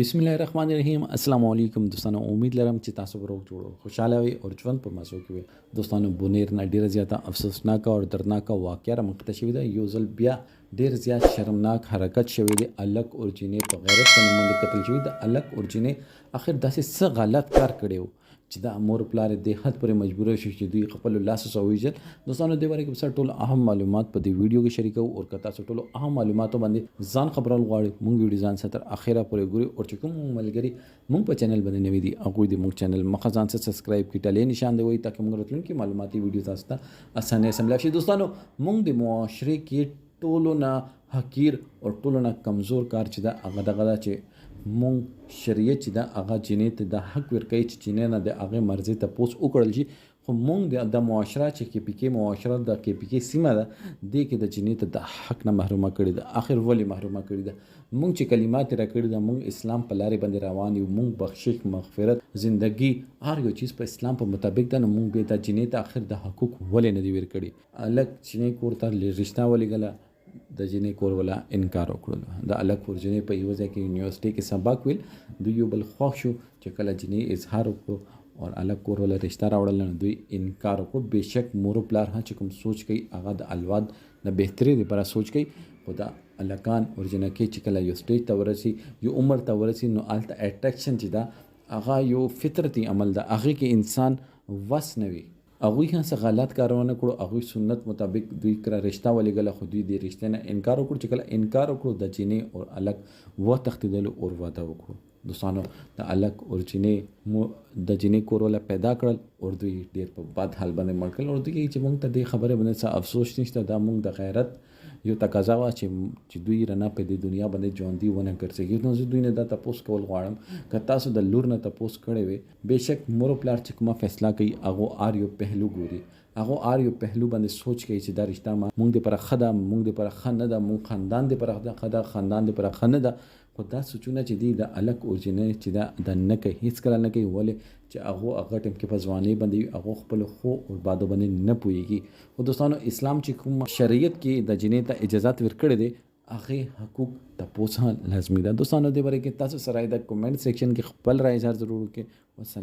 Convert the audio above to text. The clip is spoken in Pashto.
बिस्मिल्लाहिर्रहमानिर्रहीम अस्सलाम वालेकुम दोस्तانو उम्मीद लرم چې تاسو به روغ جوړ خوشاله وي او ژوند په مزو کې وي دوستانو بونیر نه ډیره زیاته افسوسناک او دردناک واقعه رامنځته شوې ده یو ځل بیا ډیر زیات شرمناک حرکت شوی دی الک اورجینې په غیرت باندې باندې قتل شوی د الک اورجینې اخر داسې څه غلط کار کړیو چې د امور پلار د حد پر مجبور شي چې دوی خپل لاس سوویجل دوستانو د باندې په ټول اهم معلومات په دې ویډیو کې شریکو او کتا ټول اهم معلوماتو باندې ځان خبرول غواړي مونږ ویډیو ځان ستر اخیره پورې ګوري او چې کوم ملګری مونږ په چینل باندې نوی دي هغه دې مونږ چینل مخه ځان سبسکرایب کړئ ټلې نشان دی وي ترڅو موږ راتلونکي معلوماتي ویډیو تاسو ته اسانه سملا شي دوستانو مونږ د معاشره کې ټولو نه حقیر او ټولو نه کمزور کار چې دا هغه دغه چې مونږ شریعت چې دا هغه جنې ته د حق ورکوي چې جنې نه د هغه مرزي ته پوس وکړل شي خو مونږ د معاشره چې کې پی کې معاشره د کې پی کې سیمه ده د کې د جنې ته د حق نه محرومه کړي ده اخر ولی محرومه کړي ده مونږ چې کلمات را کړي ده مونږ اسلام په لارې باندې روان یو مونږ بخشش مغفرت زندگی هر یو چیز په اسلام په مطابق ده نو مونږ به د جنې ته اخر د حقوق ولې نه دی ور کړي الګ چې کور ته رښتا ولې غلا د جنې کور ولا انکار وکړل د الګ ور جنې په یو ځای کې یونیورسيټي کې سبق ویل دوی یو بل خوښ شو چې کله جنې اظهار وکړو اور الګ کور ولا رشتہ راوړل نه دوی انکار وکړ بهشک مور پلار ها چې کوم سوچ کوي هغه د الواد نه بهتري لپاره سوچ کوي خدا الکان ورجنه کې چې کله یو سټیج ته ورسي یو عمر ته ورسي نو الته اټریکشن چې دا هغه یو فطرتي عمل ده هغه کې انسان وس نه وي هغوی هم څه غلط کارونه کړو هغوی سنت مطابق دوی کرا رشتہ ولګله خو دوی د رشتې نه انکار وکړو چې کله انکار وکړو د چینه او الګ و تختیدل او واده وکړو دوستانو د الګ او چینه د جنې کور ولا پیدا کړل او دوی ډیر په بد حال باندې مړ کړل او دوی چې موږ ته د خبره باندې څه افسوس نشته دا موږ د غیرت یو تقاضا وا چې دوی رانه په دې دنیا باندې ژوند دی ونه ګرځي نو دوی نه دا تاسو کول غواړم که تاسو د لور نه تاسو کړي وي بهشک مور پلار چې کومه فیصله کوي هغه آر یو پهلو ګوري هغه آر یو پهلو باندې سوچ کوي چې دا رشتہ مونږ د پر خدا مونږ د پر خنه ده مونږ خاندان د پر خدا خاندان د پر خنه ده خو دا سوچونه چې دی د الګ اورجینل چې دا د نه کوي هیڅ کله نه کوي ولې چې هغه ټیم کې په ځواني باندې هغه خپل خو او بادو باندې نه پويږي او دوستانو اسلام چې کوم شریعت کې د جنې ته اجازه ورکړي دي هغه حقوق ته پوښتنه لازمي ده دوستانو د باره کې تاسو سره د کمنټ سیکشن کې خپل رائے اظهار ضرور وکړئ والسلام